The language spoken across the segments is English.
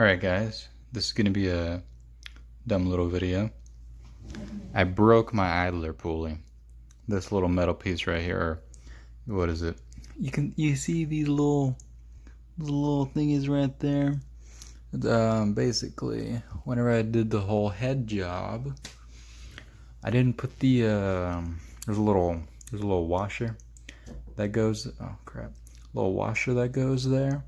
Alright guys, this is gonna be a dumb little video. I broke my idler pulley. This little metal piece right here, or what is it? You see these little thingies right there? Basically, whenever I did the whole head job, I didn't put the there's a little washer that goes, oh crap, little washer that goes there.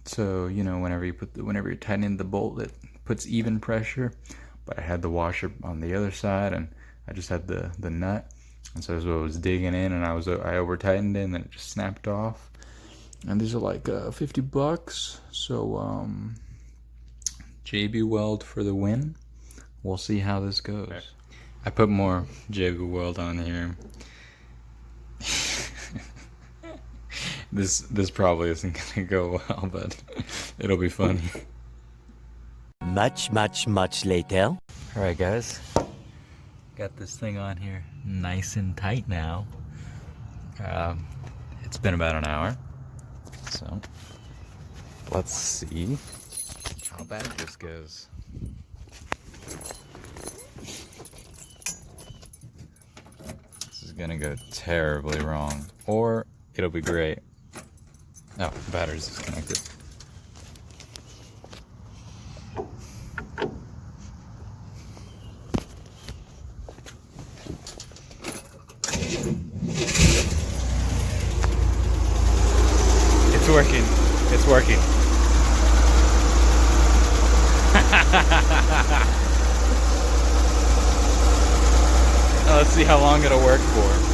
So, you know, whenever you're tightening the bolt, it puts even pressure. But I had the washer on the other side, and I just had the nut. And so as I was digging in, and I over tightened it, and then it just snapped off. And these are like $50. So JB Weld for the win. We'll see how this goes. Okay. I put more JB Weld on here. This probably isn't gonna go well, but it'll be funny. Much later. Alright guys, got this thing on here nice and tight now. It's been about an hour, so let's see how bad this goes. This is gonna go terribly wrong, or it'll be great. Oh, the battery's disconnected. It's working. It's working. Let's see how long it'll work for.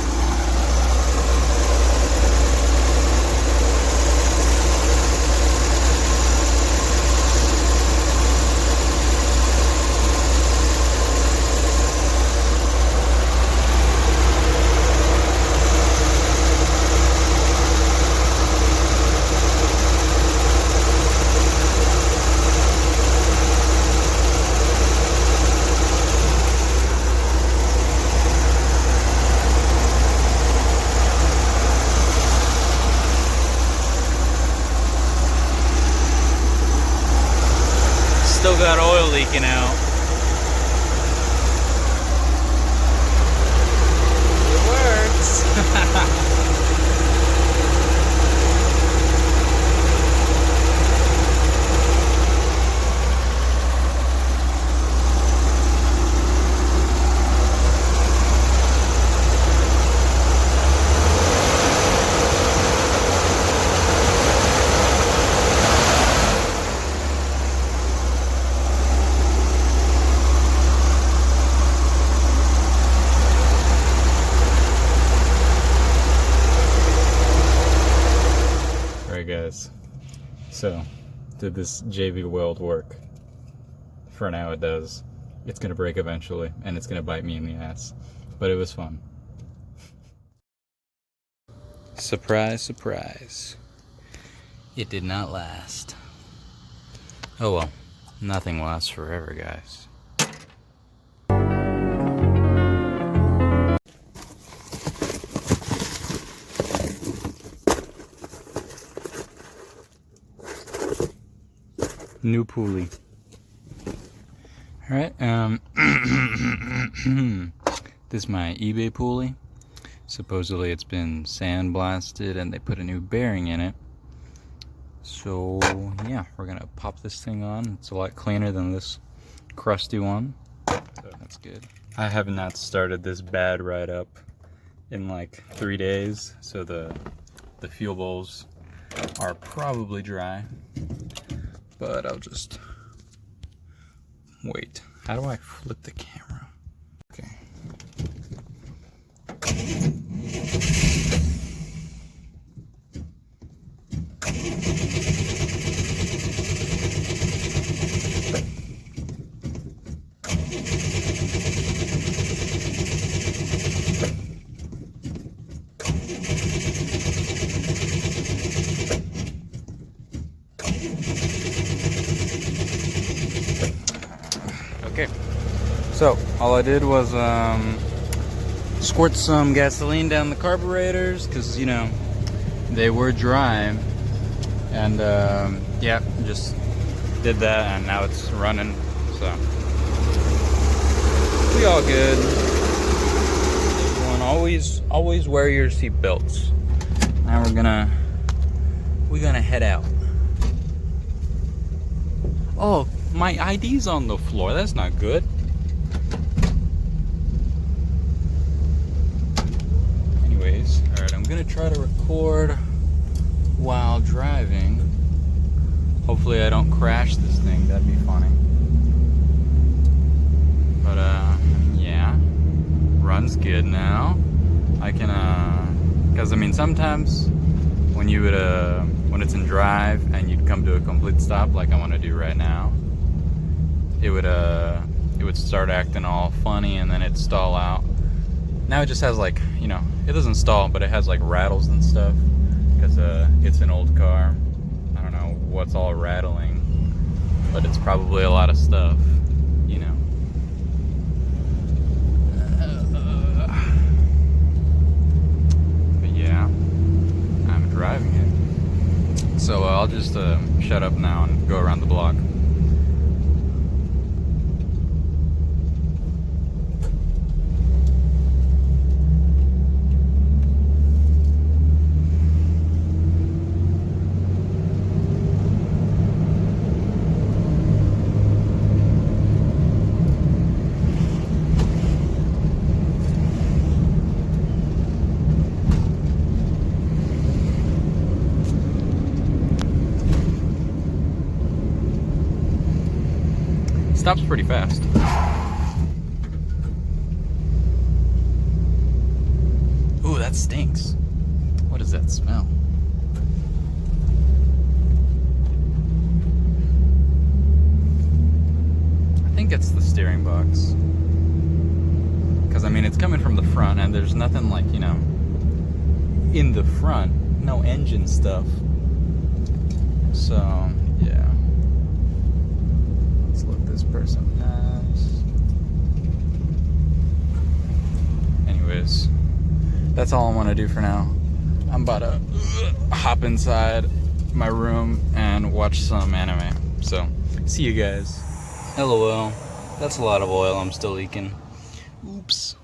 Still got oil leaking out. It works. Guys, so did this JB Weld work? For now it does. It's gonna break eventually, and it's gonna bite me in the ass, but it was fun. Surprise, surprise, it did not last. Oh well, nothing lasts forever, guys. New pulley. Alright, this is my eBay pulley. Supposedly it's been sandblasted and they put a new bearing in it. So yeah, we're gonna pop this thing on. It's a lot cleaner than this crusty one. So that's good. I have not started this bad ride up in like 3 days, so the fuel bowls are probably dry. But I'll just wait. How do I flip the camera? Okay. Okay, so all I did was squirt some gasoline down the carburetors because, you know, they were dry, and yeah, just did that, and now it's running, so we all good. Everyone, always wear your seat belts. Now we're gonna head out. Oh, my ID's on the floor. That's not good. Anyways, alright, I'm gonna try to record while driving. Hopefully I don't crash this thing. That'd be funny. But yeah, runs good now. I can because I mean sometimes when you would when it's in drive and you'd come to a complete stop like I want to do right now, it would start acting all funny and then it'd stall out. Now it just has like, you know, it doesn't stall, but it has like rattles and stuff because it's an old car. I don't know what's all rattling, but it's probably a lot of stuff, you know. But yeah, I'm driving it. So I'll just shut up now and go around the block. Stops pretty fast. Ooh, that stinks. What does that smell? I think it's the steering box. Because I mean, it's coming from the front and there's nothing like, you know, in the front, no engine stuff. So, yeah. Let's look this person has. Anyways, that's all I want to do for now. I'm about to hop inside my room and watch some anime. So, see you guys. LOL. That's a lot of oil I'm still leaking. Oops.